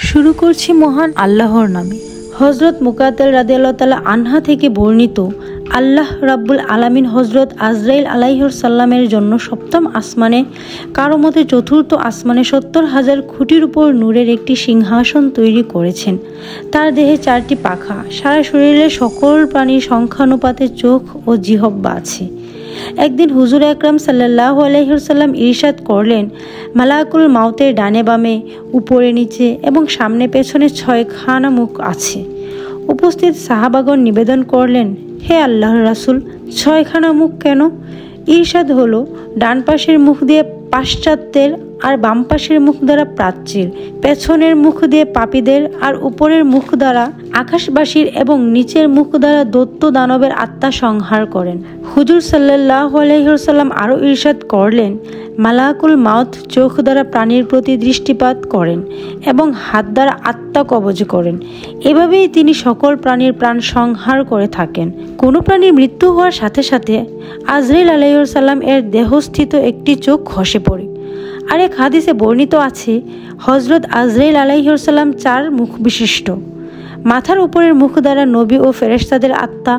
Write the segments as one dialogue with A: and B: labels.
A: শুরু করছি মহান আল্লাহর নামে। হযরত মুকাদ্দার রাদিয়াল্লাহু তাআলা আনহা থেকে বর্ণিত, আল্লাহ রাব্বুল আলামিন হযরত আজরাইল আলাইহিস সালামের জন্য সপ্তম আসমানে, কারো মতে চতুর্থ আসমানে ৭০,০০০ খুঁটির উপর নূরের একটি সিংহাসন তৈরি করেছেন। তার দেহে ৪টি পাখা, সারা শরীরে সকল প্রাণীর সংখ্যানুপাতে চোখ ও জিহ্বা আছে। একদিন হুজুর আকরাম সাল্লাল্লাহু আলাইহি ওয়াসাল্লাম ইরশাদ করলেন, মালাকুল মাউতের ডানে বামে, উপরে নিচে এবং সামনে পেছনে ৬খানা মুখ আছে। উপস্থিত সাহাবাগণ নিবেদন করলেন, হে আল্লাহর রাসূল, ৬খানা মুখ কেন? ইরশাদ হলো, ডান পাশের মুখ দিয়ে পাশ্চাত্যের, আর বাম পাশের মুখ দ্বারা প্রাচ্যের, পেছনের মুখ দিয়ে পাপীদের, আর উপরের মুখ দ্বারা আকাশবাসীর, এবং নিচের মুখ দ্বারা দৈত্য দানবের আত্মা সংহার করেন। হুজুর সাল্লাল্লাহু আলাইহি ওয়াসাল্লাম আরও ইরশাদ করলেন, মালাকুল মাউত চোখ দ্বারা প্রাণীর প্রতি দৃষ্টিপাত করেন এবং হাত দ্বারা আত্মা কবজ করেন। এভাবেই তিনি সকল প্রাণীর প্রাণ সংহার করে থাকেন। কোনো প্রাণীর মৃত্যু হওয়ার সাথে সাথে আজরাইল আলাইহিস সালাম এর দেহস্থিত একটি চোখ খসে পড়ে। আর এক হাদিসে বর্ণিত আছে, হযরত আজরাইল আলাইহিস সালাম ৪ মুখ বিশিষ্ট। মাথার উপরের মুখ দ্বারা নবী ও ফেরেশতাদের আত্মা,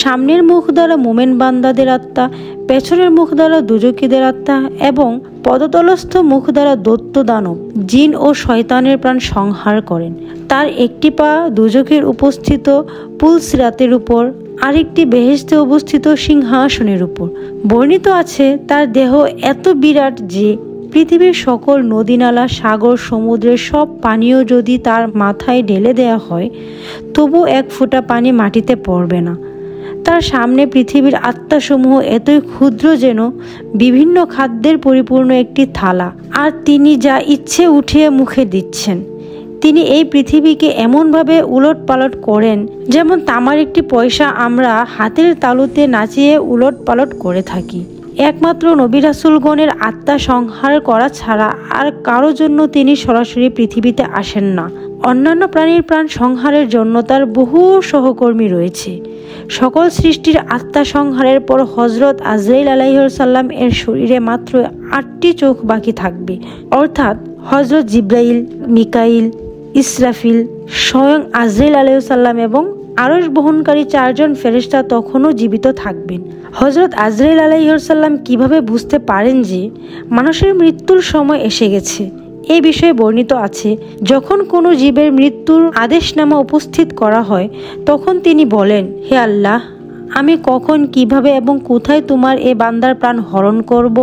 A: সামনের মুখ দ্বারা মুমিন বান্দাদের আত্মা, পেছনের মুখ দ্বারা দুজকিদের আত্মা এবং পদতলস্থ মুখ দ্বারা দৈত্য দানব, জিন ও শয়তানের প্রাণ সংহার করেন। তার একটি পা দুজকের উপস্থিত পুলসিরাতের উপর, আরেকটি বেহেশতে অবস্থিত সিংহাসনের উপর। বর্ণিত আছে, তার দেহ এত বিরাট যে পৃথিবীর সকল নদীনালা, সাগর, সমুদ্রের সব পানীয় যদি তার মাথায় ঢেলে দেয়া হয়, তবু ১ ফোঁটা পানি মাটিতে পড়বে না। তার সামনে পৃথিবীর আত্মাসমূহ এতই ক্ষুদ্র যেন বিভিন্ন খাদ্যের পরিপূর্ণ একটি থালা, আর তিনি যা ইচ্ছে উঠিয়ে মুখে দিচ্ছেন। তিনি এই পৃথিবীকে এমনভাবে উলট পালট করেন, যেমন তামার একটি পয়সা আমরা হাতের তালুতে নাচিয়ে উলট পালট করে থাকি। একমাত্র নবী রাসূলগণের আত্মা সংহার করা ছাড়া আর কারো জন্য তিনি সরাসরি পৃথিবীতে আসেন না। অন্যান্য প্রাণীর প্রাণ সংহারের জন্য তার বহু সহকর্মী রয়েছে। সকল সৃষ্টির আত্মা সংহারের পর হযরত আজরাইল আলাইহিস সালাম এর শরীরে মাত্র ৮টি চোখ বাকি থাকবে, অর্থাৎ হযরত জিবরাইল, মিকাইল, ইসরাফিল, স্বয়ং আজরাইল আলাইহিস সালাম এবং আরশ বহনকারী ৪ জন ফেরেশতা তখনও জীবিত থাকবেন। হযরত আজরাইল আলাইহিস সালাম কিভাবে বুঝতে পারেন যে মানুষের মৃত্যুর সময় এসে গেছে? এই বিষয়ে বর্ণিত আছে, যখন কোনো জীবের মৃত্যুর আদেশনামা উপস্থিত করা হয়, তখন তিনি বলেন, হে আল্লাহ, আমি কখন, কিভাবে এবং কোথায় তোমার এ বান্দার প্রাণ হরণ করব?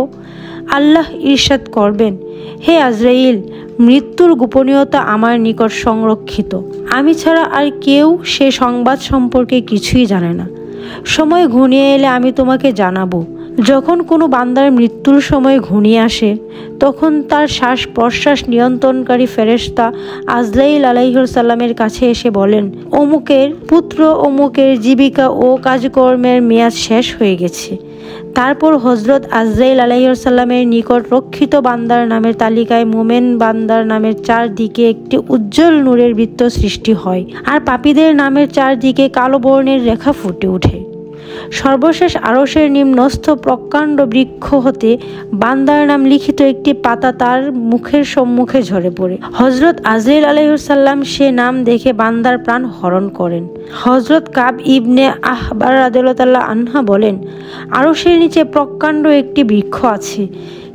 A: আল্লাহ ইরশাদ করবেন, হে আজরাইল, মৃত্যুর গোপনীয়তা আমার নিকট সংরক্ষিত। আমি ছাড়া আর কেউ সে সংবাদ সম্পর্কে কিছুই জানে না। সময় ঘনিয়ে এলে আমি তোমাকে জানাবো। যখন কোনো বান্দার মৃত্যুর সময় ঘনিয়ে আসে, তখন তার শ্বাস প্রশ্বাস নিয়ন্ত্রণকারী ফেরেশতা আজরাইল আলাইহিস সালামের কাছে এসে বলেন, অমুকের পুত্র অমুকের জীবিকা ও কাজকর্মের মেয়াদ শেষ হয়ে গেছে। তারপর হযরত আজরাইল আলাইহিস সালামের নিকট রক্ষিত বান্দার নামের তালিকায় মুমিন বান্দার নামের ৪ দিকে একটি উজ্জ্বল নূরের বৃত্ত সৃষ্টি হয়, আর পাপীদের নামের ৪ দিকে কালো বর্ণের রেখা ফুটে ওঠে। সর্বশেষ আরশের নিম্নস্থ প্রকাণ্ড বৃক্ষ হতে বান্দার নাম লিখিত একটি পাতা তার মুখের সম্মুখে ঝরে পড়ে। হযরত আজরাইল আলাইহিস সালাম সে নাম দেখে বান্দার প্রাণ হরণ করেন। হযরত কাব ইবনে আহবার রাদিয়াল্লাহু তাআলা আনহা বলেন, আরশের নিচে প্রকাণ্ড একটি বৃক্ষ আছে,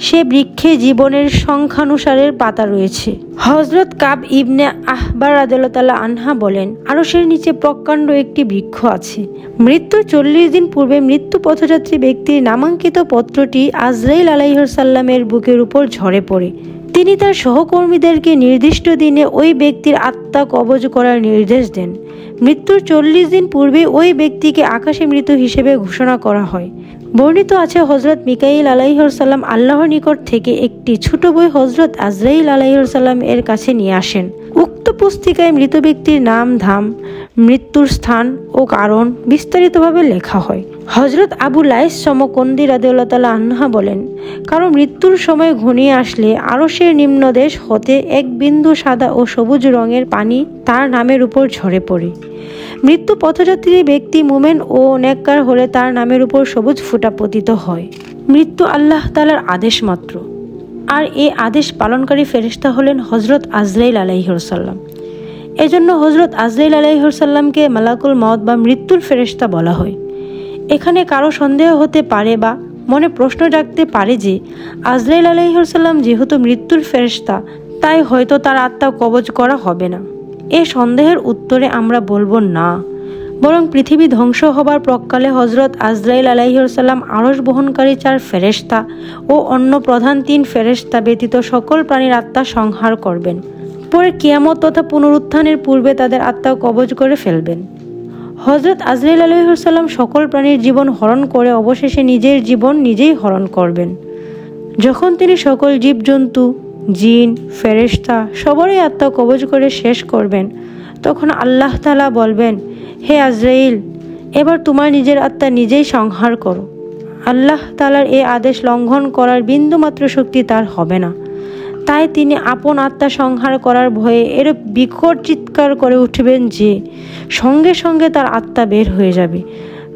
A: সে বৃক্ষে জীবনের সংখ্যানুসারের পাতা রয়েছে। হযরত কাব ইবনে আহবার রাদিয়াল্লাহু তাআলা আনহা বলেন, আরশের নিচে প্রকাণ্ড একটি বৃক্ষ আছে। মৃত্যুর ৪০ দিন পূর্বে মৃত্যু পথযাত্রী ব্যক্তির নামাঙ্কিত পত্রটি আজরাইল আলাইহিস সালামের বুকের উপর ঝরে পড়ে। তিনি তার সহকর্মীদেরকে নির্দিষ্ট দিনে ওই ব্যক্তির আত্মা কবজ করার নির্দেশ দেন। মৃত্যুর ৪০ দিন পূর্বে ওই ব্যক্তিকে আকাশে মৃত হিসেবে ঘোষণা করা হয়। বর্ণিত আছে, হযরত মিকাইল আলাইহিস সালাম আল্লাহর নিকট থেকে একটি ছোট বই হযরত আজরাইল আলাইহিস সালাম এর কাছে নিয়ে আসেন। উক্ত পুস্তিকায় মৃত ব্যক্তির নাম, ধাম, মৃত্যুর স্থান ও কারণ বিস্তারিতভাবে লেখা হয়। হযরত আবু লাইস সমকন্দি রাদিয়াল্লাহু তাআলা আনহা বলেন, কারো মৃত্যুর সময় ঘনিয়ে আসলে আরশের নিম্নদেশ হতে ১ বিন্দু সাদা ও সবুজ রঙের পানি তার নামের উপর ঝরে পড়ে। মৃত্যু পথযাত্রী ব্যক্তি মুমিন ও নেককার হলে তার নামের উপর সবুজ ফোঁটা পতিত হয়। মৃত্যু আল্লাহ তাআলার আদেশ মাত্র, আর এই আদেশ পালনকারী ফেরেশতা হলেন হযরত আজরাইল আলাইহিস সালাম। এজন্য হযরত আজরাইল আলাইহিসসালামকে মালাকুল মউত বা মৃত্যুর ফেরেশতা বলা হয়। এখানে কারো সন্দেহ হতে পারে বা মনে প্রশ্ন জাগতে পারে যে আজরাইল আলাইহিসসালাম যেহেতু মৃত্যুর ফেরেশতা, তাই হয়তো তার আত্মা কবজ করা হবে না। এই সন্দেহের উত্তরে আমরা বলবো না, বরং পৃথিবী ধ্বংস হবার প্রকালে হযরত আজরাইল আলাইহিসসালাম আরশ বহনকারী 4 ফেরেশতা ও অন্য প্রধান 3 ফেরেশতা ব্যতীত সকল প্রাণীর আত্মা সংহার করবেন। পরে কিয়ামত তথা পুনরুত্থানের পূর্বে তাদের আত্মা কবজ করে ফেলবেন। হযরত আজরাইল আলাইহিসসালাম সকল প্রাণীর জীবন হরণ করে অবশেষে নিজের জীবন নিজেই হরণ করবেন। যখন তিনি সকল জীবজন্তু, জিন, ফেরেশতা সবারই আত্মা কবজ করে শেষ করবেন, তখন আল্লাহ তাআলা বলবেন, হে আজরাইল, এবার তোমার নিজের আত্মা নিজেই সংহার করো। আল্লাহ তাআলার এই আদেশ লঙ্ঘন করার বিন্দুমাত্র শক্তি তার হবে না। তাই তিনি আপন আত্মা সংহার করার ভয়ে এরূপ বিকট চিৎকার করে উঠবেন যে সঙ্গে সঙ্গে তার আত্মা বের হয়ে যাবে।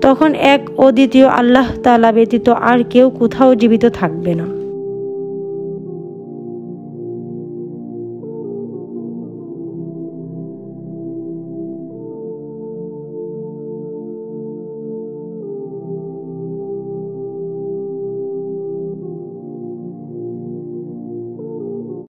A: তখন এক ও দ্বিতীয় আল্লাহ তাআলা ব্যতীত আর কেউ কোথাও জীবিত থাকবে না।